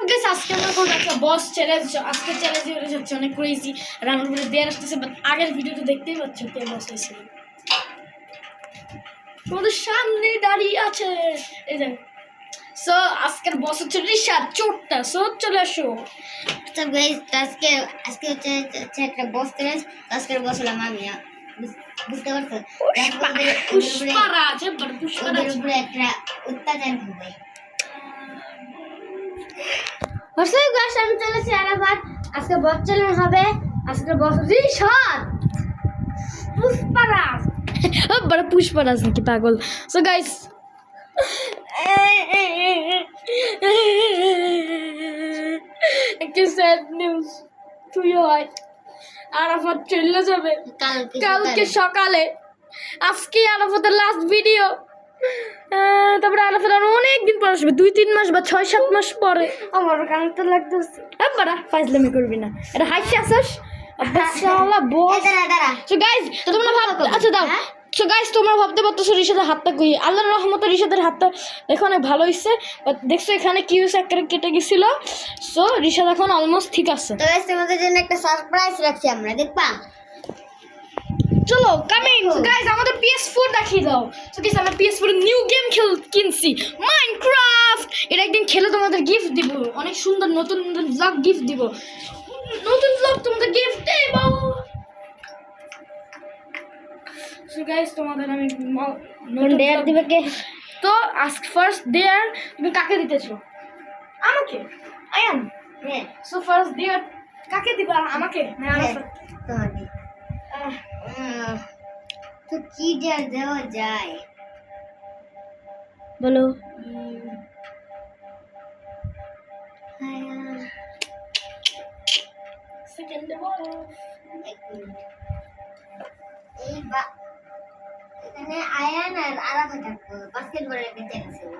Guys আজকে আমরা কোন একটা বস চ্যালেঞ্জ আজকে চ্যালেঞ্জ হয়ে যাচ্ছে অনেক ক্রেজি আর আমার উপরে দেয়ার আসতেছে বাট আগের ভিডিওতে দেখতেই পাচ্ছ কে বস হয়েছিল তোমাদের সামনে দাঁড়িয়ে আছে এই যে সো আজকের বস হচ্ছে রিশাদ চোরটা সো চলে আসো তো গাইস আজকে হচ্ছে একটা বস চ্যালেঞ্জ আজকের বস হলাম আমি বুঝতে পারছো পুষ্পারাজ পুষ্পারাজ উপরে একটা অত্যাচার হবে গাইস আমি চলেছি আরাফাত আজকে বস চ্যালেঞ্জ হবে আজকে বস রিশাদ পুষ্পারাজ বড় পুষ্পারাজ নাকি পাগল সো গাইস একটা স্যাড নিউজ তুই হয় আরাফাত চলে যাবে কালকে সকালে আজকে আরাফাতের লাস্ট ভিডিও তারপরে আরাফাত অনেকদিন পর আসবে 2-3 মাস বা 6-7 মাস পরে আমার কান তো লাগতেছে বাড়া ফাইজলামি করবি না এটা হাসি আসস শালা বস দাঁড়া সো গাইস তোমরা ভাবতে আচ্ছা দাও সো গাইস তোমরা ভাবতে পারতেছো রিশাদের হাতটা কই আল্লাহর রহমতে রিশাদের হাতটা এখন অনেক ভালো হইছে বাট দেখছো এখানে কি হইছে একটা কেটে গেছিল সো রিশাদ এখন অলমোস্ট ঠিক আছে তো গাইস তোমাদের জন্য একটা সারপ্রাইজ রাখছি আমরা দেখবা চলো কামিং গাইস আমাদের PS4 দেখিয়ে দাও সো গাইস আমরা PS4 নিউ গেম কিনছি মাইনক্রাফট এটা একদিন খেলে তোমাদের গিফট দিব অনেক সুন্দর নতুন নতুন ব্লগ গিফট দিব নতুন ব্লগ তোমাদের গিফট দেব সো গাইস তোমাদের আমি নতুন ডেয়ার দিবে কে তো আস্ক ফার্স্ট ডেয়ার তুমি কাকে দিতেছো আমাকে আয়ান হ্যাঁ সো ফার্স্ট ডেয়ার কাকে দিবা আমাকে না আমাকে তোমাকে তো কি ডেয়ার দেওয়া যায় বলো সেকেন্ড বলো এখানে আয়ান আর আরাফাত বাস্কেটবলের একটা চ্যালেঞ্জ ছিল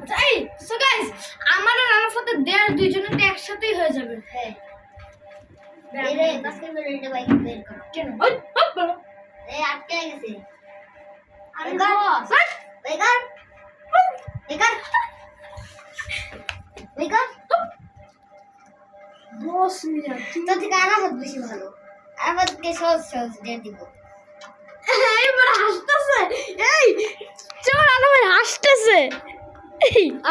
আচ্ছা এই সো গাইস আমার আর আরাফাতের দেয়ার দুইজনের তো একসাথেই হয়ে যাবে হ্যাঁ এই বাস্কেটবলের একটা বাইক বের করো কেন ওই হপ বলো এই আটকে গেছে আমি বস বেকার বেকার বেকার বস মিয়া তো থেকে আরাফাত বেশি ভালো আরাফাতকে সহজ সহজ ডেয়ার দিব এই বড় হাসতেছে এই চোর আলমের হাসতেছে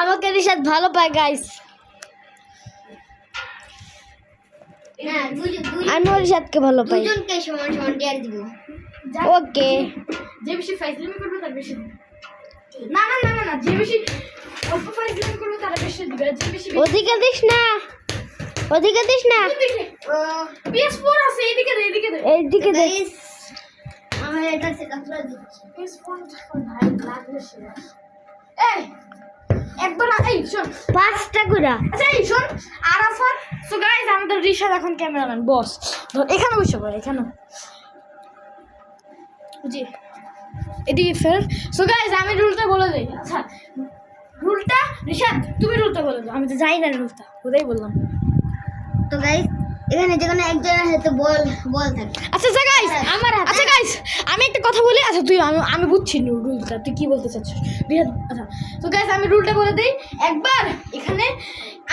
আমাকে রিশাদ ভালো পায় গাইস না আমি রিশাদকে ভালো পাই দুজনকে সমান সমান ডেয়ার দিব ওকে যে বেশি ফাইজলামি করবে তার বেশি দিবে না না না না না যে বেশি অল্প ফাইজলামি করবে তার বেশি দিবে যে বেশি ওদিকে দিস না PS4 আছে এইদিকে দে এইদিকে দে আমার এটা সেটা পুরো দিচ্ছি PS4 ভাই লাগবে এই একবার এই শোন 5টা করে আচ্ছা এই শোন আরাফাত সো গাইস আমাদের রিশাদ এখন ক্যামেরাম্যান বস এখানে বসে পড়ে এখানে জি এদিকে ফের সো গাইস আমি রুলটা বলে দেই আচ্ছা রুলটা রিশাদ তুমি রুলটা বলে দাও আমি তো জানি না রুলটা ওটাই বললাম তো গাইস এখানে যেখানে একজনের হাতে বল থাকে আচ্ছা গাইস আমার আচ্ছা গাইস আমি একটা কথা বলি আচ্ছা তুই আমি বুঝছি রুলটা তুই কি বলতে চাচ্ছিস রিশাদ আচ্ছা তো গাইস আমি রুলটা বলে দেই একবার এখানে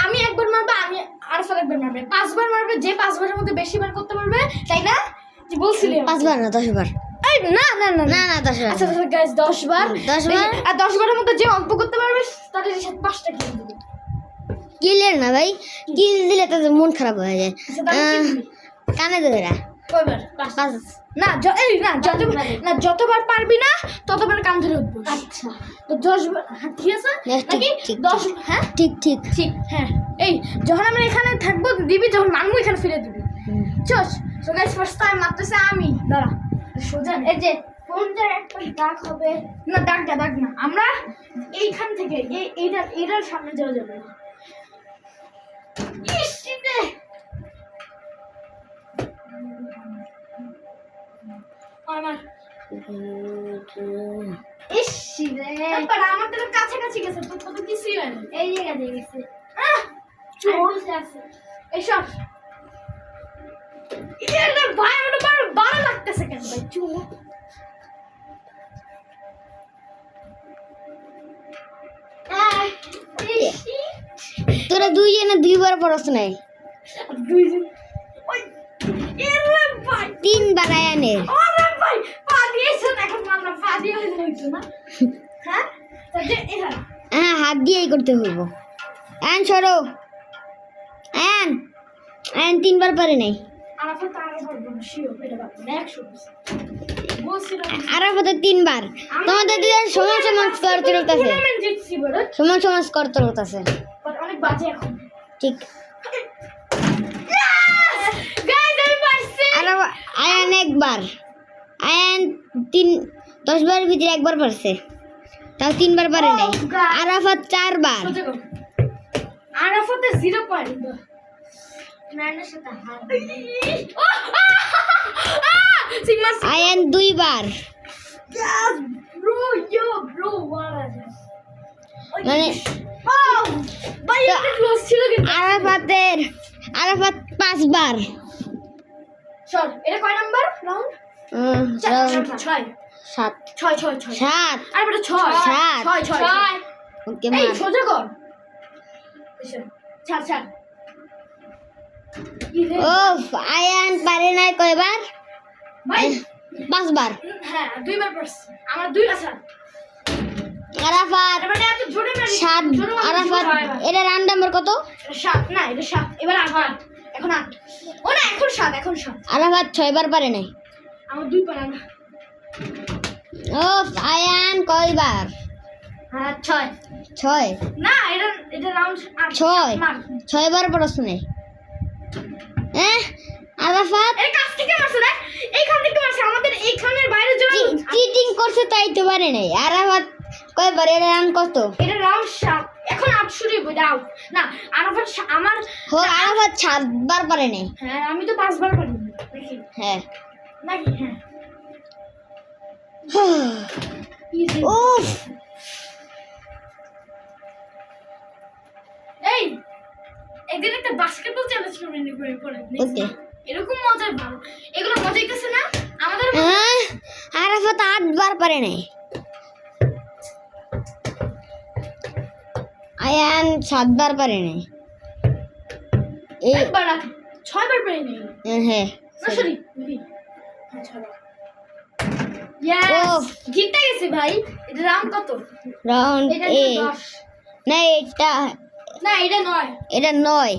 আমি একবার মারবো আমি আরফাত একবার মারবে 5 বার মারবে যে 5 বারের মধ্যে বেশি বার করতে পারবে তাই না তুই বলছিলি 5 বার না 10 বার এই না না না না না 10 বার আচ্ছা গাইস 10 বার 10 বার আর 10 বারের মধ্যে যে অল্প করতে পারবে তাদের রিশাদ 5টা কিনে দিবে কিলের না ভাই কিল দিলে তো মন খারাপ হয়ে যায় আচ্ছা তাহলে কি দিবি? কানে ধরে কয়বার 5 না এই না যতবার পারবি না ততবার কান ধরে উঠবো আচ্ছা তো 10 বার হ্যাঁ, ঠিক আছে নাকি 10 হ্যাঁ ঠিক ঠিক হ্যাঁ এই যখন আমরা এখানে থাকবো দিবি যখন মানবো এখানে ফিরে দিবি চস সো গাইস ফার্স্ট টাইম মারতেছে আমি দাঁড়া সোজা এই যে কোনটা একটা দাগ হবে না দাগ না আমরা এইখান থেকে এইটার সামনে যাওয়া যাবে না ইসিতে আমার ইসিরে বাট আমার তো কাছাকাছি গেছে তো কত কিছুই হয় না এই জায়গা দিয়ে গেছে চোর আছে এসব এটা ভাই ওটা বড় লাগতেছে কেন ভাই চোর তোরা দুইজনে দুইবার পড়ছ নাই, দুইজন ওই এরে ভাই 3বার আয়ানের। ওরে ভাই পা দিয়েছেন এখন মানলাম পা দিয়ে হইতো না হ্যাঁ তাহলে এরা হ্যাঁ, হাত দিয়েই করতে হইব। আয়ান সরো, আয়ান আয়ান 3বার পারে নাই। আরাফাত আরো পারবো না শিওর এটা পারবো না 100% বলছিলাম আরাফাতে 3বার। তোমাদের দুজন সমান সমান স্কোর চলতেছে, টুর্নামেন্ট জিতছি বড় সমান সমান স্কোর চলতেছে। বাট অনেক বাজে এখন ঠিক। গাইস আমি পারছি আর আয়ান একবার, আয়ান 10বার ভিতরে একবার পারছে, তাও 3বার পারে নাই। Oh, God. আরাফাত 4বার। সোজা কর আরাফাতে 0 পয়েন্ট নানার সাথে হাত। সিগমা আয়ান 2বার। ব্রো ইয়ো ব্রো ওয়ালা মানে ভাই এটা ক্লোজ ছিল কিন্তু আরাফাত 5বার। শট এটা কয় নাম্বার রাউন্ড 6 7 7 আর বেটা 6 ওকে এই মার। সোজা কর ছাড় ও আয়ান পারে নাই কয়বার? ভাই 5বার। হ্যাঁ 2বার পারছি আমার 2 আছে আরাফাত এবারে এত জোরে মারি 7। আরাফাত এটা রান নাম্বার কত? 7 না এটা 7 এবার 8 এখন 8 ও না এখন 7 আরাফাত 6বার পারে নাই। আমার 2 পারা না ও আয়ান কয়বার? হ্যাঁ 6। না এটা রাউন্ড 8 ছয়। 6বার পড়াশোনা নেই। আরাফাত এর কাছ থেকে মারছে না এইখান থেকে মারছে আমাদের এইখানের বাইরে জন্য চিটিং করছে তাই তো পারে নাই। আরাফাত কয়বার? এর রান কত? এটা রাউন্ড 7 এখন 8 শুরু হবে দাও না আরাফাত আমার আরাফাত 7বার পারে নাই। হ্যাঁ আমি তো 5 বার পারি দেখি হ্যাঁ। নাকি হ্যাঁ ইজি উফ এই একদিন একটা বাস্কেটবল চ্যালেঞ্জ করবেন করে ওকে। এরকম মজার ভালো এগুলো মজা হইতেছে না আমাদের আরাফাত 8বার পারে নাই। আয়ান 7বার পারে নাই। এই একবার 6 বার পারি নাই হ্যাঁ না সরি ওহ। জিতে গেছি ভাই এটা রাউন্ড কত রাউন্ড এটা 10 না এটা না এটা 9 এটা 9।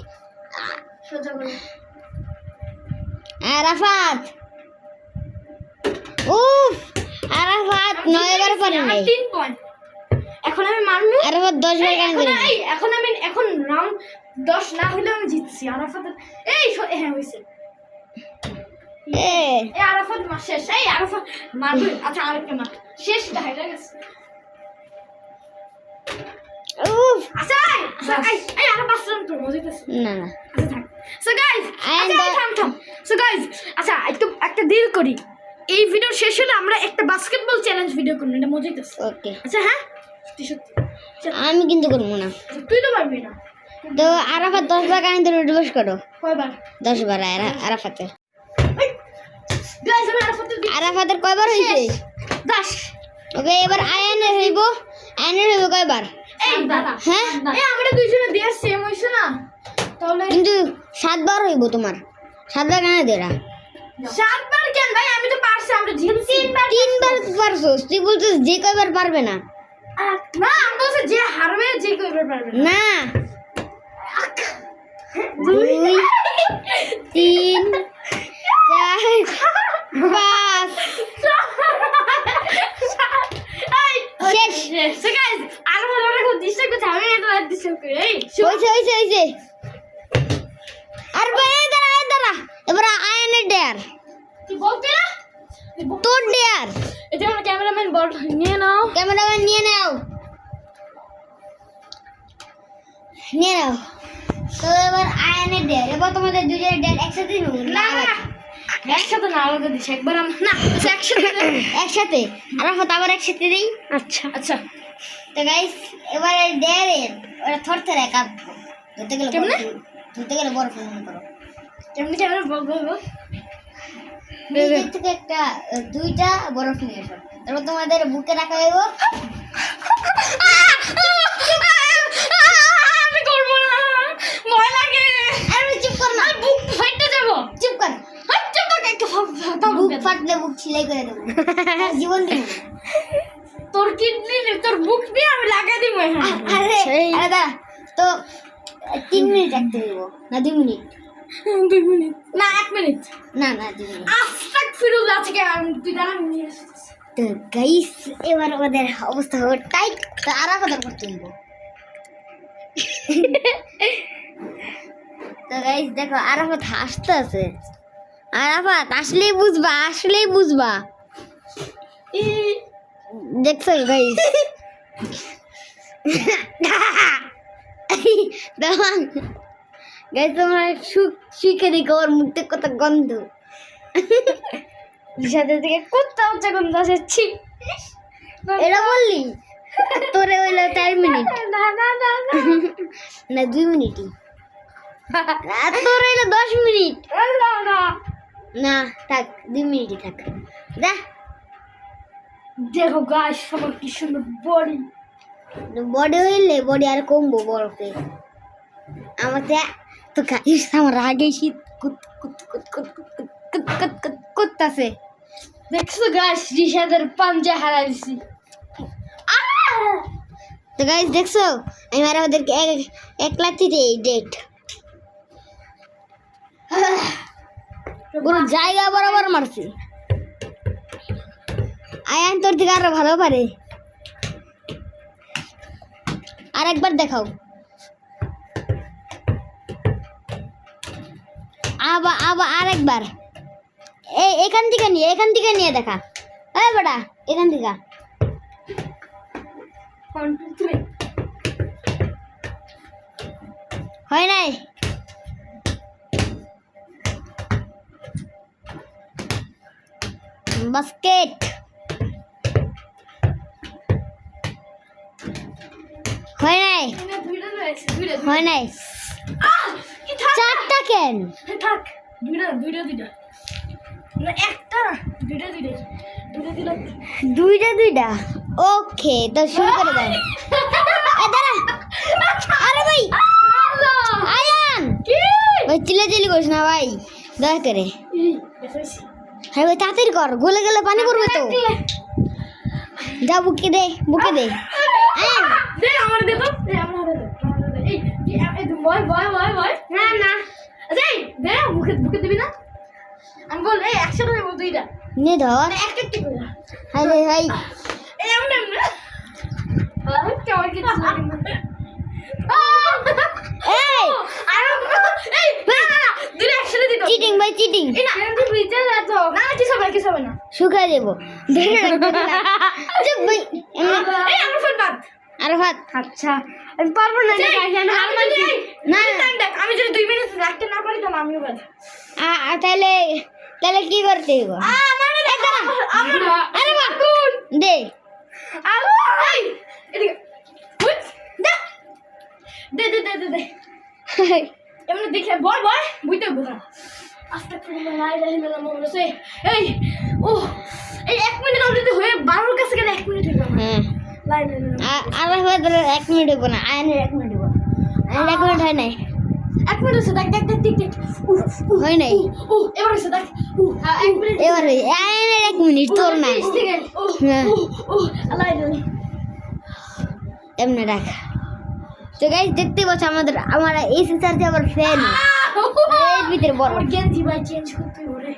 সোজা করে আরাফাত উফ আরাফাত 9বার পারে নাই। 3 পয়েন্ট এখন আমি মারমু আরাফাত 10বার কেন এখন করে নাই? এখন আমি এখন রাউন্ড 10 না হলে আমি জিতছি আরাফাত এই হ্যাঁ হইছে এ এই আরাফাত মার শেষ এই আরাফাত মারবে আচ্ছা আরেকটা মার শেষ এটা গেছে উফ আচ্ছা এই আরো 5 রাউন্ড করব জিতেছি না না আচ্ছা থাক সো গাইস And থাম সো গাইস আচ্ছা একটা ডিল করি এই ভিডিও শেষ হলে আমরা একটা বাস্কেটবল চ্যালেঞ্জ ভিডিও করব এটা মজা হইতেছে ওকে। আচ্ছা হ্যাঁ সত্যি আমি কিন্তু করবো না। আচ্ছা, তুই তো পারবি না তো আরাফাত 10বার কানে ধরে ডিভোর্স করো। কয়বার 10বার আরাফাতের। গাইস আমি আরাফাতের কয়বার হয়েছে? 10 ওকে এবার আয়ানের হইব কয়বার? এই দাদা হ্যাঁ এই আমরা দুইজনে দেয়ার সেম হইছে না তাহলে কিন্তু 7বার হইব তোমার। 7বার কানে দেরা 7 বার কেন ভাই আমি তো পারছি আমরা জিতছি 3বার পারছো। তুই বলছিস যে কয়বার পারবে না। না আমি বলছি যে হারবে যে কইবার পারবে না না 2 3 4 5 শেষ। সো গাইস আর আমরা কোন দিশে কোথা আমি এটা দিশে কই এই হইছে আর ভাই দাঁড়া এবার আয়নের ডেয়ার তুই বলতে না তোর ডেয়ার। এটা আমরা ক্যামেরাম্যান বল নিয়ে নাও ক্যামেরাম্যান নিয়ে নাও তো এবার আয়নের ডেয়ার। এবার তোমাদের দুজনের ডেয়ার একসাথে নেব না না একসাথে না আলাদা দিশে একবার না একসাথে আরাফাত আবার একসাথে দেই। আচ্ছা তো গাইস এবারে ডেয়ারের ওরা থরথরে কাপ ধরতে গেলে কেমনে? ধরতে গেলে বরফ মনে করো। কেমনে ক্যামেরা বল নিজের থেকে একটা 2টা বরফ নিয়ে এসো। তারপর তোমাদের বুকে রাখা হইব। আমি করব কাটলে বুক সেলাই করে দেবো জীবন দিব তোর কিডনি তোর বুক দিয়ে আমি লাগাই দিব আরে আরে দাঁড়া তো 3 মিনিট রাখতে দিব না 2 মিনিট 2 মিনিট না 1 মিনিট না না 2 মিনিট আস্তাক ফিরুল আছে কে তুই দাঁড়া আমি নিয়ে আসতেছি। তো গাইস এবার আমাদের অবস্থা হবে টাইট তারা কথা করতে হইব তো গাইস দেখো আরাফাত হাসতে আছে আরাফাত আসলেই বুঝবা দেখছো গাইস গাইস তোমরা শিখে দেখো ওর মুখে কত গন্ধ সাথে থেকে কুত্তা হচ্ছে গন্ধ আসছে এটা বললি তোরে হইলো 4 মিনিট না না না না না 2 মিনিটই আর তোর হইলো 10 মিনিট না না না থাক 2 মিনিটই থাক যা দেখো গাইস সবার কি সুন্দর বডি বডি হইলে বডি আর কমবো বরফে আমাতে তো গাইস আমার আগে শীত কুত কুত কুত কুত কুত কুত কুত কুত করতেছে দেখছো গাইস রিশাদের পাঞ্জা হারাইছি তো গাইস দেখছো আমি আর ওদেরকে এক লাঠিতে ডেট পুরো জায়গা বরাবর মারছি আয়ান তোর থেকে আরো ভালো পারে আর একবার দেখাও আবার আরেকবার এখান থেকে নিয়ে দেখা এই বেটা এখান থেকে 1 2 3 হয় নাই বাস্কেট হয় নাই এনে দুইটা রয়েছে দুইটা হয় নাই কি থাক চারটা কেন থাক দুইটা না একটা দুইটা দুইটা ওকে তো শুরু করে দাও এ দাঁড়া আরে ভাই আয়ান কি ভাই চিল্লাচিল্লি করিস না ভাই দয়া করে দেখেছি হ্যাঁ ভাই তাড়াতাড়ি কর গলে গেলে পানি পড়বে তো যা বুকে দে আয়ান দে আমার দে তো দে আমার দে এই বয় না না দে বুকে দিবি না আমি বল এই একসাথে দেবো দুইটা নে ধর একটা করে হাই রে ভাই এই এমন কেমন কি এই এই না দুইটা একসাথে দিতে চিটিং ভাই চিটিং এই না তুই বুঝতে যাচ্ছ না কিছু হবে না শুকাই দেবো চুপ ভাই এই আমার ফোন বাদ আর ভাত আচ্ছা আমি পারবো না না টাইম দেখ আমি যদি 2 মিনিট রাখতে না পারি তাহলে আমিও বাদ তাহলে কি করতে হইব আমার আরে বাহ দে এই এদিকে উঠ, দে এমনি দেখে বয় বুঝতে বুঝা আস্তে করে লাই মনে হচ্ছে এই ও এই 1 মিনিট অলরেডি হয়ে 12 কাছে গেলে 1 মিনিট হইবে হ্যাঁ লাই আর হয়তো 1 মিনিট হইব না আয়নের 1 মিনিট হইব আয়নের 1 মিনিট হয় নাই 1 মিনিট হচ্ছে দেখ হয় নাই এবার হচ্ছে দেখ 1 মিনিট এবার আয়নের 1 মিনিট তোর না হ্যাঁ লাই এমনি রাখ তো গাইস দেখতে পাচ্ছ আমার এই সিস্টারতে আবার ফ্যান এর ভিতরে বড় গেঞ্জি ভাই চেঞ্জ করতে হবে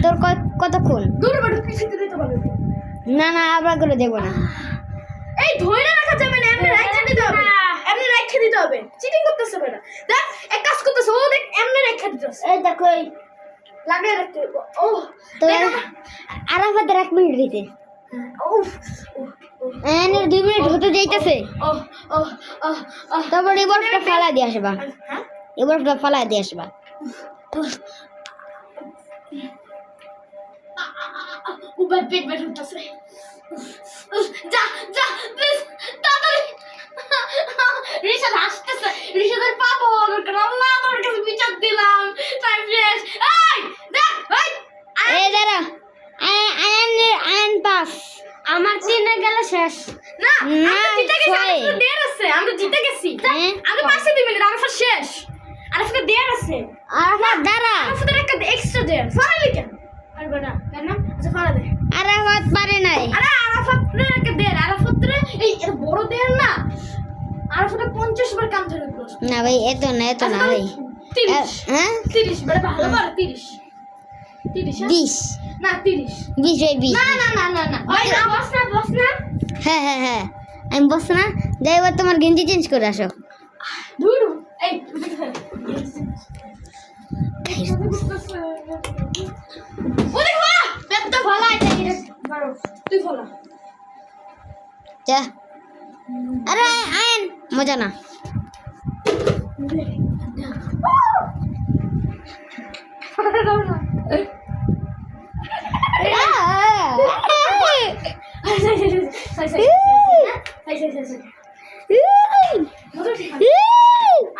তোর কতক্ষণ দূর বাড়ি পিছিয়ে দিতে পারবে না আবার করে দেবো না এই ধরে রাখা যাবে না এমনি রাখা দিতে হবে চিটিং করতেছে বেটা দেখ এক কাজ করতেছে ও দেখ এমনি রাখা দিতেছে এই দেখো এই লাগিয়ে রাখতে হবে ও তো আরাফাতের 1 মিনিট দিতে এনের 2 মিনিট হতে যাইতেছে তারপর এবারটা ফালা দিয়ে আসবা এবারটা ফালা দিয়ে আসবা উবার পেট বের হচ্ছে যা প্লিজ তাড়াতাড়ি রিশাদ হাসতেছে রিশাদের পাপ হওয়ার দরকার আল্লাহ আমার কাছে বিচার দিলাম টাইম ফ্রেশ এই দেখ ভাই এই দাঁড়া আয়ন পাস আমার চিনে গেলে শেষ না না, আমি জিতে গেছি ছয়। আমি জিতে গেছি হ্যাঁ? আমি 5 মিনিট আমার ফার্স্ট শেষ আরে আজকে দেয়ার আছে আরাফাত দাঁড়া আরাফাতের একটা এক্সট্রা দেয়ার ফারালি কেন পারবে না কেন আচ্ছা ফারা দে আরাফাত পারে নাই আরে আরাফাতের একটা দেয়ার আরাফাতের এই এত বড় দেয়ার না আরাফাতে 50 বার কাম ধরে বস না ভাই এত না ভাই 30 হ্যাঁ 30 বড় ভালো বড় 30 30 20 না 30 20 ভাই 20 না না না না না ওই না বস না হ্যাঁ আমি বসছি না যাই এবার তোমার গেঞ্জি চেঞ্জ করে আসো দূর এই ও দেখো পেটটা ভালো আছে বারো তুই ফলা যা আরে আইন মজা না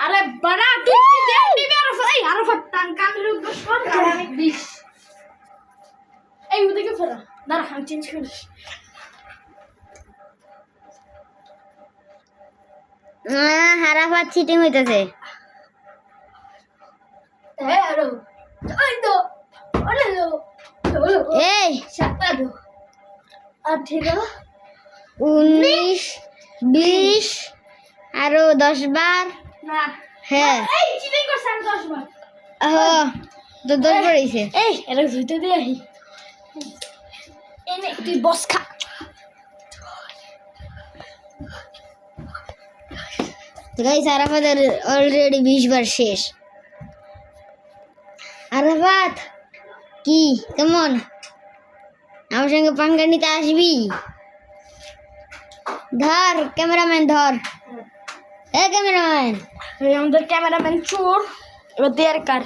আরে বড়া তুই কি দেখ দিবি আর টান কান রুদ্দস কর আর আমি 20 এই ওদিকে ফেরা দাঁড়া আমি চেঞ্জ করিস হারাফাত চিটিং হইতেছে হ্যাঁ আরো ওই তো ওলে লো এই সাতটা দো 18 19 20 আরো 10 বার না হ্যাঁ এই চিটিং করছ আমি 10 বার তো 10 পড়েছে এই এটা ধুইতে দে আহি এনে তুই বস খা তো গাইস আরাফাতের অলরেডি 20 বার শেষ আরাফাত কি কেমন আমার সঙ্গে পাঙ্গা নিতে আসবি ধর ক্যামেরাম্যান ধর এ ক্যামেরাম্যান এই আমাদের ক্যামেরাম্যান চোর এবার দেয়ার কার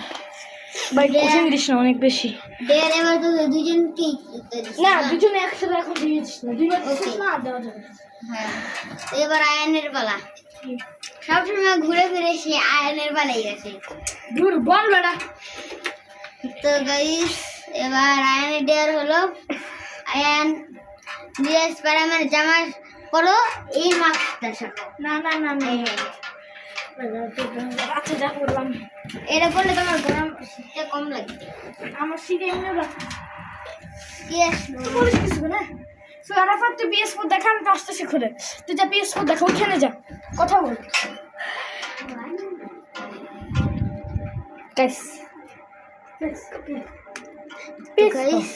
ভাই কোচিং দিস না অনেক বেশি দেয়ার এবার তো দুজন কি না দুজনে একসাথে এখন দিয়েছিস না দুইবার দিছিস না আর দেওয়া যাবে না। হ্যাঁ এবার আয়নের পালা সবসময় ঘুরে ফিরে সে আয়নের পালাই আছে দূর বল বেড়া তো গাইস এবার আয়নের দেয়ার হলো আয়ান দিয়ে স্পাইডারম্যান জামা পরো এই মাস্কটা শেখো না না না না আচ্ছা যা করলাম এটা পরলে তোমার গরম শীতটা কম লাগে আমার সিটে এমনি রাখ কি আসলো বলিস কিছু না সো আরাফাত তুই PS4 দেখা আমি তো আসতেছি খুলে তুই যা PS4 দেখা ওখানে যা কথা বল গাইস গাইস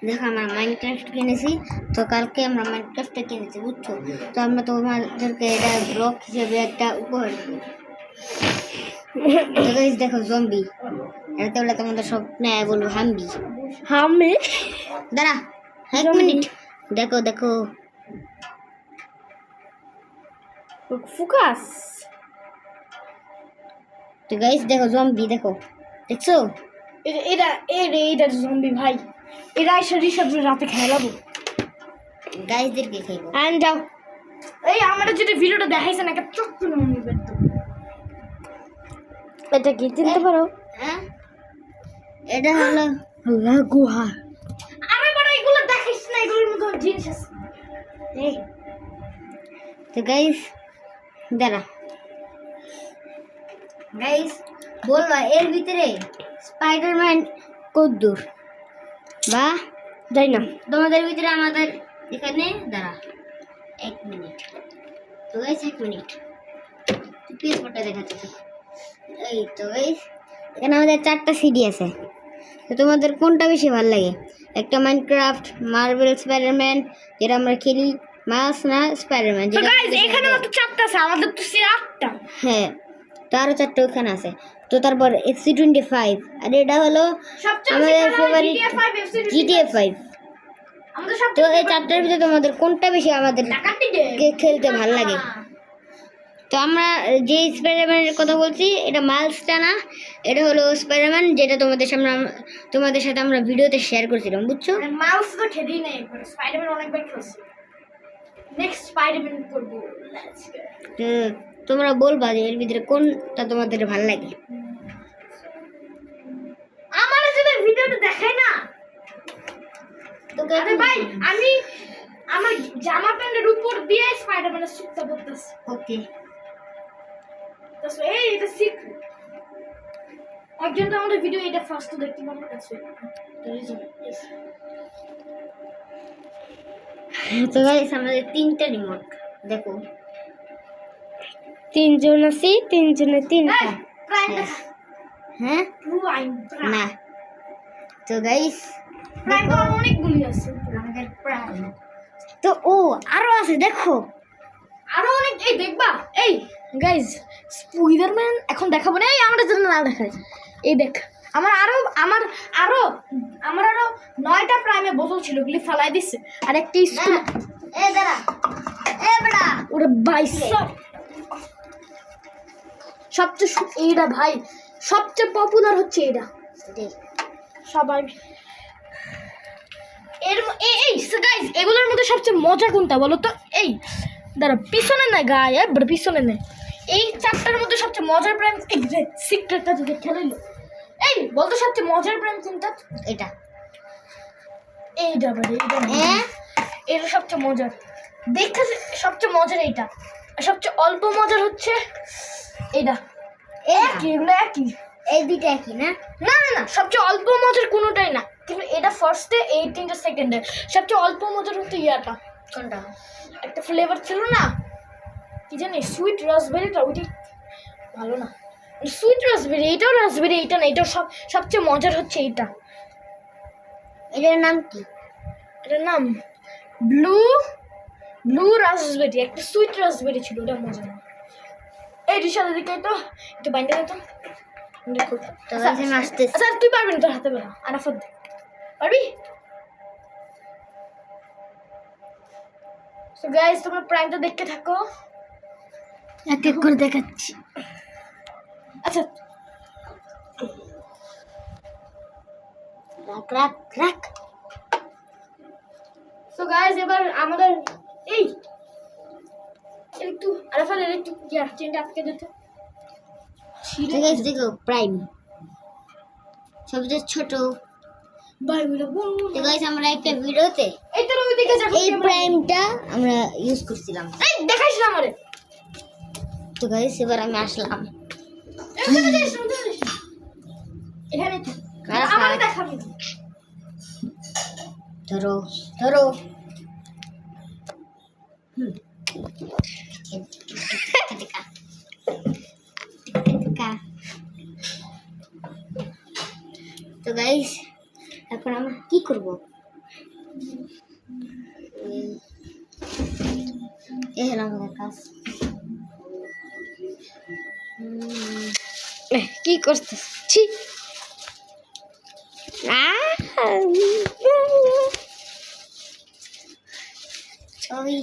দেখো আমরা মাইনক্রাফট কিনেছি তো কালকে আমরা মাইনক্রাফটটা কিনেছি বুঝছো তো আমরা তোমাদেরকে এটা ব্লগ হিসেবে একটা উপহার দেবো তো গাইস দেখো জম্বি এটা বলে তোমাদের স্বপ্নে বলবো হাম্বি আমি দাঁড়া এক মিনিট দেখো দেখো ফোকাস তো গাইস দেখো জম্বি দেখো দেখছো এটা এটা জম্বি ভাই এরা এসে রিসব রাতে খেলাবো গাইসদেরকে খাইবো আন যাও এই আমরা যেটা ভিডিওটা দেখাইছে না একটা ছোট্ট নমনি বেদ এটা কি চিনতে পারো হ্যাঁ এটা হলো আল্লাহ গুহা আরে বড় এগুলো দেখাইছ না এগুলোর মধ্যে জিনিস আছে এই তো গাইস দাঁড়া গাইস বলবা এর ভিতরে স্পাইডারম্যান কদ্দুর বা যাই না তোমাদের ভিতরে আমাদের এখানে দাঁড়া এক মিনিট তো গাইস এক মিনিট পিএস ফটো দেখাচ্ছি এই তো গাইস এখানে আমাদের 4টা সিডি আছে তো তোমাদের কোনটা বেশি ভালো লাগে একটা মাইনক্রাফট মার্বেল স্পাইডারম্যান যেটা আমরা খেলি মাস না স্পাইডারম্যান তো গাইস এখানে মাত্র 4টা আছে আমাদের তো 8টা হ্যাঁ তো আরো 4টা ওখানে আছে তো তারপর FC25 আর এটা হলো সবচেয়ে আমাদের ফেভারিট GTA 5 GTA 5 আমাদের সব তো এই 4টার ভিতরে তোমাদের কোনটা বেশি আমাদের ডাকাতি খেলতে ভালো লাগে তো আমরা যে স্পাইডারম্যানের কথা বলছি এটা মাইলসটা না এটা হলো স্পাইডারম্যান যেটা তোমাদের সাথে আমরা ভিডিওতে শেয়ার করছিলাম বুঝছো মাউস তো খেলেই নাই একবার স্পাইডারম্যান অনেকবার খেলছি নেক্সট স্পাইডারম্যান করব লেটস গো তো তোমরা বলবা যে এর ভিতরে কোনটা তোমাদের ভালো লাগে আমার যদি ভিডিওটা দেখাই না তো আরে ভাই আমি আমার জামা প্যান্টের উপর দিয়ে স্পাইডারম্যানের সুটটা পরতেছি ওকে তো এই এটা সিক্রেট একজন তো আমাদের ভিডিও এটা ফার্স্ট দেখতে পারবে আছে তো গাইস আমাদের 3টা রিমোট দেখো, 3জন আছি, 3জনে 3টা। হ্যাঁ না। তো গাইস প্রাইম তো অনেকগুলি আছে আমাদের প্রাইম তো ও আরো আছে দেখো, আরো অনেক। এই দেখবা, এই গাইজ স্পাইডারম্যান এখন দেখাবো না, এই আমাদের জন্য না দেখাই। এই দেখ আমার আরো 9টা প্রাইমে বোতল ছিল, ওগুলি ফালাই দিচ্ছে। আর একটি স্কুল এ দাঁড়া, এ বেটা ওটা বাইসব সবচেয়ে এইটা ভাই সবচেয়ে পপুলার হচ্ছে এটা সবাই। এর এই গাইজ এগুলোর মধ্যে সবচেয়ে মজা কোনটা বলো তো? এই দাঁড়া পিছনে না গায়ে পিছনে নেই, এই 4টার মধ্যে সবচেয়ে মজার প্রেম সিক্রেটটা যদি খেলাইলো। এই বলতো সবচেয়ে মজার প্রেম কোনটা? এটা এইটা বাড়ি এটা সবচেয়ে মজার দেখতে, সবচেয়ে মজার এইটা। আর সবচেয়ে অল্প মজার হচ্ছে এইটা। একই, এগুলো একই, এই দুইটা একই না? না না না, সবচেয়ে অল্প মজার কোনোটাই না, কিন্তু এটা ফার্স্টে, এই 3টা সেকেন্ডে। সবচেয়ে অল্প মজার হচ্ছে ইয়াটা, কোনটা? একটা ফ্লেভার ছিল না কি জানি, সুইট রাসবেরিটা, ওইটা ভালো না। সুইট রাসবেরি, এইটাও রাসবেরি, এইটা না, এটাও সবচেয়ে মজার হচ্ছে এইটা। এটার নাম কি? এটার নাম ব্লু রাসবেরি, একটা সুইট রাসবেরি ছিল, ওটা মজা না। এই রিসাদ দিকে তো একটু বাইন্ডে দিত দেখো। তো গাইস আমি আসতেছি। আচ্ছা তুই পারবি না, তোর হাতে বেলা আরাফাত দে, পারবি? সো গাইস তোমরা প্রাইমটা দেখতে থাকো, এক এক করে দেখাচ্ছি। আচ্ছা রাখ রাখ রাখ। সো গাইস এবার আমাদের এই একটু আরাফাত একটু ইয়ার চেনটা আটকে দিতে। তো গাইস দেখো প্রাইম সবচেয়ে ছোট। ভাই বলে বল, তো গাইস আমরা একটা ভিডিওতে এই তোর ওইদিকে যা, এই প্রাইমটা আমরা ইউজ করছিলাম। এই দেখাইস না আমারে। তো গাইস এবার আমি আসলাম। এখানে আরাফাত। আমারে দেখাবি। ধরো ধরো। তো গাইস এখন আমরা কি করব? এই হলো আমাদের কাজ। কি করছিস? ছি ওই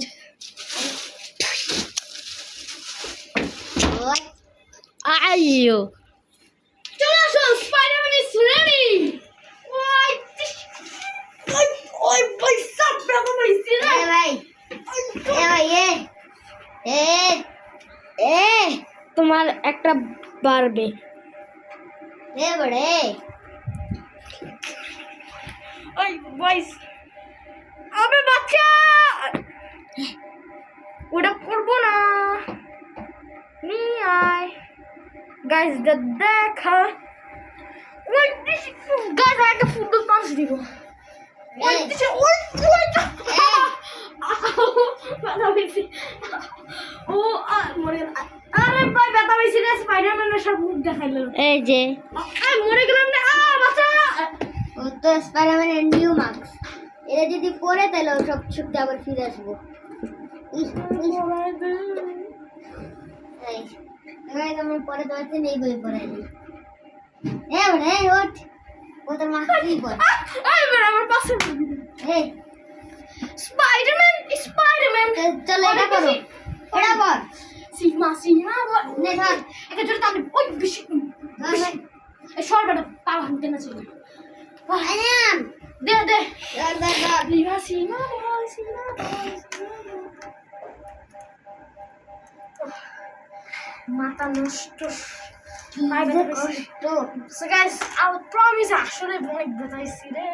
ওই আইয়ো চলে আসো, স্পাইডারম্যান ইজ রেডি। ওই ভাই সব ব্রাভো ভাই সিরা। এ ভাই এ এ তোমার একটা বাড়বে। এ বড়ে ওই বয়স আবে বাচ্চা ওটা করবো না, নিয়ে আয় গাইস দেখা। ওই গাইস একটা ফুটবল পাস দিব। ওই ওই ব্যথা পেয়েছি। ও মরে গেল। আরে ভাই ব্যথা পেয়েছি রে, স্পাইডারম্যানের সব মুখ দেখাইলো। এই যে মরে গেলাম রে, বাচ্চা। ও তো স্পাইডারম্যানের নিউ মাস্ক, এটা যদি পরে তাহলে ও সব শক্তি আবার ফিরে আসবো। আমরা পরে তো আছে নেই বই পড়াই নি। এ বড়ে ওঠ, ও তোর মা কি বল? এই বেটা আমার পাশে এই স্পাইডারম্যান চল এটা করো, এটা বল সিগমা বল নে ধর একটা জোরে টান ওই বেশি ধর ভাই। এই সর বেটা পা ভাঙতে না ছিল। আয়াম দে ধর ধর ধর। সিগমা বল মাথা নষ্ট। কষ্ট So guys, I would promise আসলে অনেক ব্যথাইছি রে।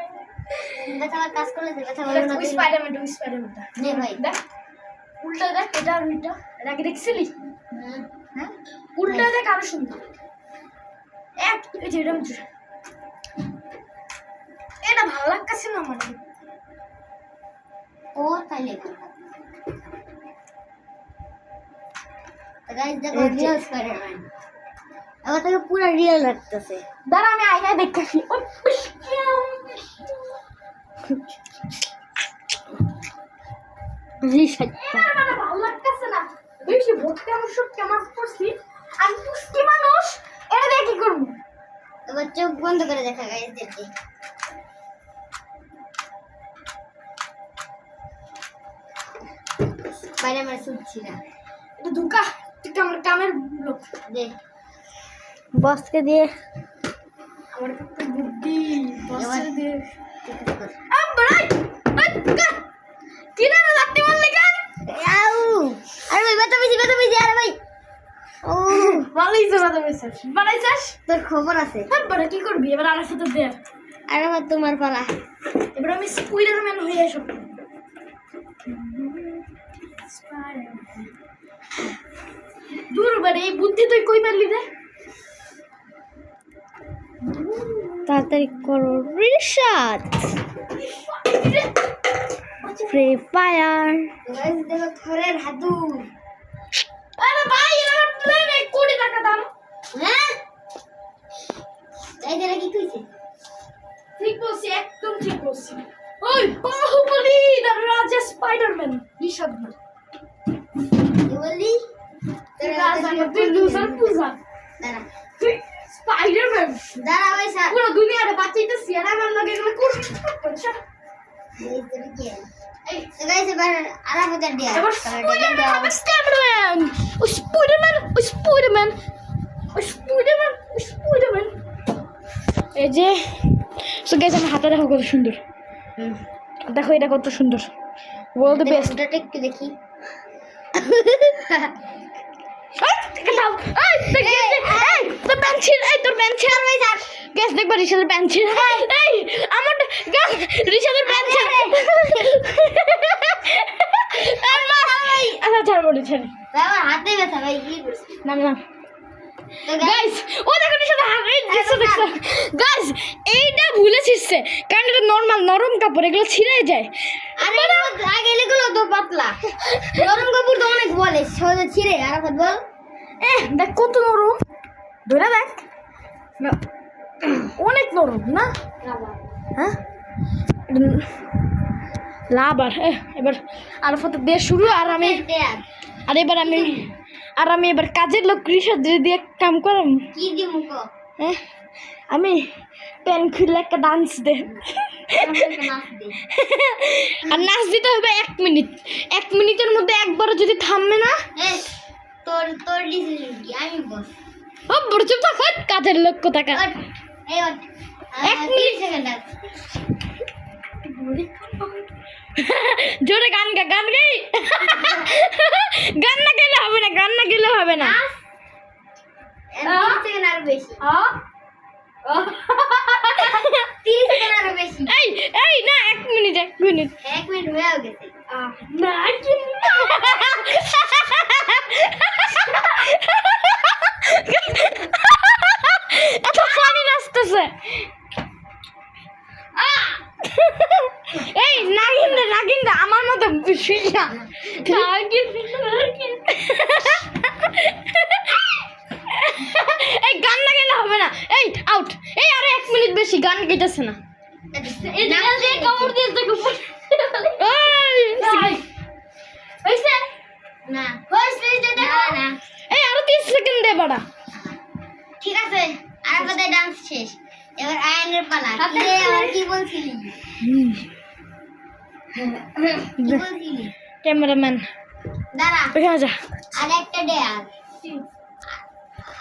ব্যথা আবার কাজ করলে ব্যথা হবে না। তুই স্পাইডারম্যান নে ভাই দেখ উল্টা দেখ, এটা আর ওইটা এটা আগে দেখছিলি? হ্যাঁ উল্টা দেখ আরো সুন্দর। এই যে এটা ভালো লাগতেছে না মানে ও তাহলে গাইস দেখো রিয়েল স্পাইডারম্যান আবার তাকে পুরো রিয়েল লাগতেছে দাঁড়া আমি আয়নায় দেখতেছি ভালো লাগতেছে না বেশি ভর্তি আমার সব কেমন করছি আমি পুষ্টি মানুষ এটা দিয়ে কি করবো এবার চোখ বন্ধ করে দেখা গাইস দেখি স্পাইডারম্যান শুনছি না এটা দুকা তুই আমার কামের লোক দেখ বসকে দিয়ে আমার কত বুদ্ধি বসে এবার- দিয়ে আমরাই কি না লাগতে বললে কেন আউ আরে ভাই ব্যথা পেয়েছি আরে ভাই ও ভালোই জোড়া দেবে স্যার বানাইছাস তোর খবর আছে তারপরে কি করবি এবার আমার সাথে দে আরে ভাই তোমার পালা এবার আমি স্পাইডারম্যান হয়ে আসব দূর বারে এই বুদ্ধি তুই কই পারলি রে তাড়াতাড়ি করো রিসার্চ ফ্রি ফায়ার গাইস দেখো থরের হাতুর আরে ভাই আমার প্লেন 1 কোটি টাকা দাম হ্যাঁ এই দেখো কি কইছে ঠিক বলছি একদম ঠিক বলছি ওই বাহুবলি দা রাজা স্পাইডারম্যান নিশাদ কি বললি তোর রাজা তুই লুজার পূজা দাঁড়া তুই স্পাইডারম্যান দাঁড়া ভাই স্যার পুরো দুনিয়ারে বাঁচাইতেছি আর আমার লাগে এগুলো করবি এই তোর কি এই তো গাইস এবার আলাদা দিয়া এবার স্পাইডারম্যান হবে স্পাইডারম্যান ওই স্পাইডারম্যান ওই স্পাইডারম্যান ওই স্পাইডারম্যান ওই স্পাইডারম্যান এই যে সো গাইস আমার হাতটা দেখো কত সুন্দর দেখো এটা কত সুন্দর ওয়ার্ল্ড দ্য বেস্ট ওটা একটু দেখি গ্যাস দেখবা রিসাদের প্যান্ট ছিল এই আমার রিসাদের প্যান্ট ছিল আচ্ছা ছাড় বলি ছাড় ভাই আমার হাতে ব্যথা ভাই কি করছিস নাম নাম তো গাইস গাইস ও দেখো রিসাদের হাত এই দৃশ্য দেখছো গাইস এইটা ভুলে ছিসছে কারণ এটা নরমাল নরম কাপড় এগুলো ছিঁড়ে যায় আরে আগে এগুলো তো পাতলা গরম কাপড় তো অনেক বলে সহজে ছিঁড়ে আর বল দেখ কত নরম ধরে দেখ না, অনেক নরম না হ্যাঁ লাভ এবার আরফাতে দিয়ে শুরু আর আমি এবার কাজের লোক কৃষক দিয়ে কাম করাম কি দি মুখ হ্যাঁ আমি পেন খুললে একটা ডান্স দে নাচ দে আর নাচ দিতে হবে 1 মিনিট 1 মিনিটের মধ্যে একবারও যদি থামবে না এই তোর ডিসিশন কি আমি বস ও বড় চুপ থাক কাজের লোক কোথাকার ওঠ এই ওঠ 1 মিনিট সেকেন্ড জোরে গান গাই গান না গেলে হবে না সেকেন্ড আর বেশি আ? 30 সেকেন্ড আর বেশি এই না 1 মিনিট 1 মিনিট হয়ে গেছে না এত ফানি নাচতেছে এই নাগিন আমার মতো শুইয়া এই গান না গেলে হবে না এই আউট এই আরে 1 মিনিট বেশি গান গাইতেছে না কবর দিয়ে দেখো হইছে না হইছে না এই আরো 30 সেকেন্ড দে বড়া ঠিক আছে আর কোথায় ডান্স শেষ এবার আয়নের পালা কি বলছিলি কি বলছিলি ক্যামেরাম্যান দাঁড়া ওখানে যা আর একটা ড্যান্স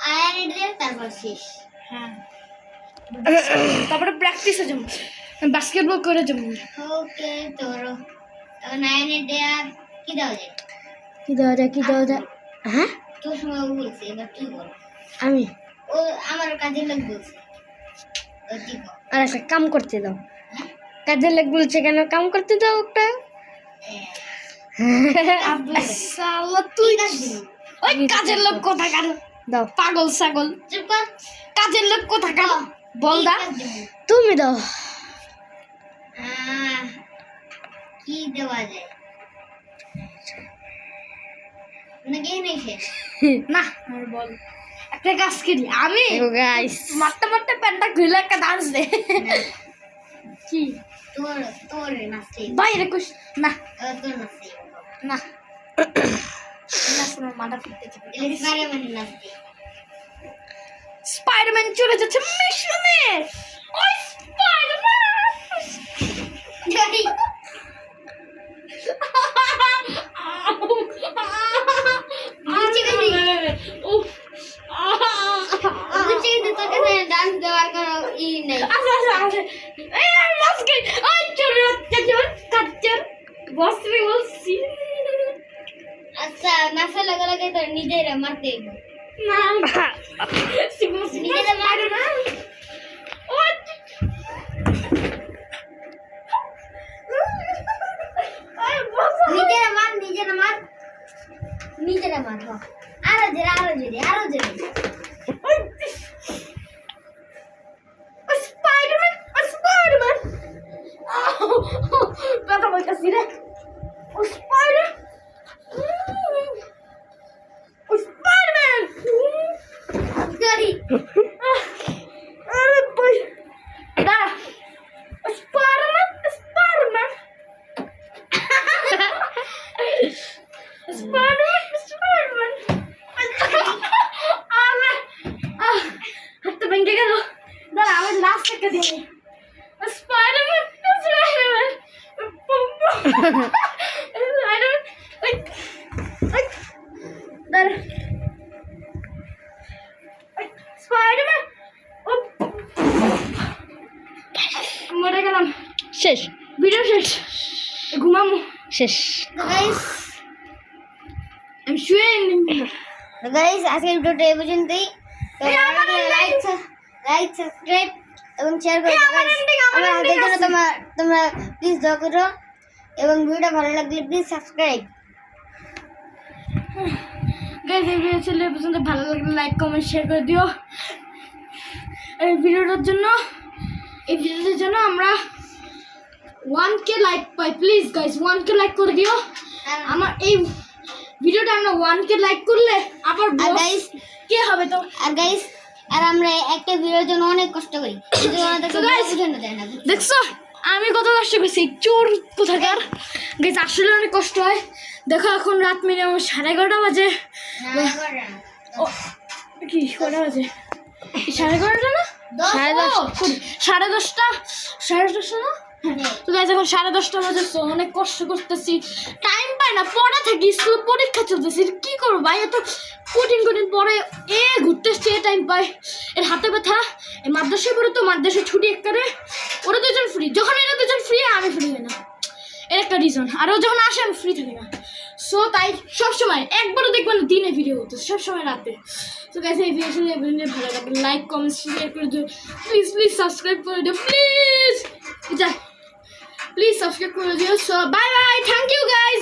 আয়নের ড্যান্স তারপর শেষ হ্যাঁ তারপরে প্র্যাকটিসে যাবো বাস্কেটবল করে যাবো ওকে তোর তখন আয়নের ড্যান্স কি দাও যায় কি দেওয়া যায় হ্যাঁ তোর সময় ও বলছে এবার তুই বল আমি ও আমার কাজের লোক বলছে ও তুই বল আর একটা কাম করতে দাও কাজের লোক বলছে কেন কাম করতে দাও একটা সালা তুই ওই কাজের লোক কোথাকার দাও পাগল ছাগল চুপ কর কাজের লোক কোথাকার বল দা তুমি দাও কি দেওয়া যায় নাকি নেই শেষ না আর বল একটা কাজ করি আমি গাইস মারতে মারতে প্যান্টটা খুলে একটা ডান্স দে কি তোর তোর নাচতে বাইরে কুস না তোর নাচতে না না শোনো মাথা ফিরতে এলে স্পাইডারম্যান নাচতে স্পাইডারম্যান চলে যাচ্ছে মিশনে ওই স্পাইডারম্যান নিচে গেছি উফ নিচে গেছি তোর কাছে ডান্স দেওয়ার কোনো ই নেই এই আমি মাস্কে ওই চলে যাচ্ছে কাচ্চার বসরে বলছি আচ্ছা নাচা লাগা লাগে তোর নিজেরা মারতে না সিগমা নিজেরা মারো না ওই আই বস নিজেরা মার নিজেরা মার নিজেরা মার হ। আরো জোরে আরো জোরে আরো জোরে স্পাইডারম্যান স্পাইডারম্যান কথা বলতেছি রে ও স্পাইডার ও স্পাইডারম্যান সরি আরে ভাই দাঁড়া স্পাইডারম্যান স্পাইডারম্যান স্পাইডারম্যান হাতটা ভেঙে গেল দাঁড়া আমার লাস্ট একটা দিয়ে স্পাইডারম্যান স্পাইডারম্যান দাঁড়া স্পাইডারম্যান মরে গেলাম শেষ ভিডিও শেষ ঘুমামো শেষ গাইস আমি শুয়ে গাইস আজকের ভিডিওটা এই পর্যন্তই তো লাইক সাবস্ক্রাইব এবং শেয়ার করে দাও guys। আমার হাতের জন্য তোমরা প্লিজ দোয়া করো এবং ভিডিওটা ভালো লাগলে প্লিজ সাবস্ক্রাইব গাইস এই ভিডিও ছিল এই পর্যন্ত ভালো লাগলে লাইক কমেন্ট শেয়ার করে দিও এই ভিডিওটার জন্য আমরা 1k like pi please guys 1k like করে দিও আমার এই ভিডিওটা আমরা 1k লাইক করলে আবার আর guys কে হবে তো আর গাইস আর আমরা একটা ভিডিওর জন্য অনেক কষ্ট করি কিন্তু আমাদের তো guys, জন্য দেয় না দেখছো আমি কত কষ্ট করছি চোর কোথাকার গাইস আসলে অনেক কষ্ট হয় দেখো এখন রাত মিনিমাম 11:30 বাজে ও কি কটা বাজে 11:30 না সাড়ে দশ। 10:30 না তো গাইস এখন 10:30 বাজে তো অনেক কষ্ট করতেছি টাইম পাই না পড়া থাকি স্কুল পরীক্ষা চলতেছে কি করবো ভাই এত কঠিন পরে ঘুরতে আসছে টাইম পাই এর হাতে ব্যথা এই মাদ্রাসায় পড়ে তো মাদ্রাসায় ছুটি একবারে ওরা দুজন ফ্রি যখন এরা দুজন ফ্রি আমি ফ্রি হই না এর একটা রিজন আর ও যখন আসে আমি ফ্রি থাকি না সো তাই সবসময় একবারও দেখবে না দিনে ভিডিও হতো সবসময় রাতে তো গাইস এই ভিডিও ভালো লাগবে লাইক কমেন্ট শেয়ার করে দিও প্লিজ সাবস্ক্রাইব করে দিও প্লিজ সাবস্ক্রাইব করে দিও so bye bye thank you guys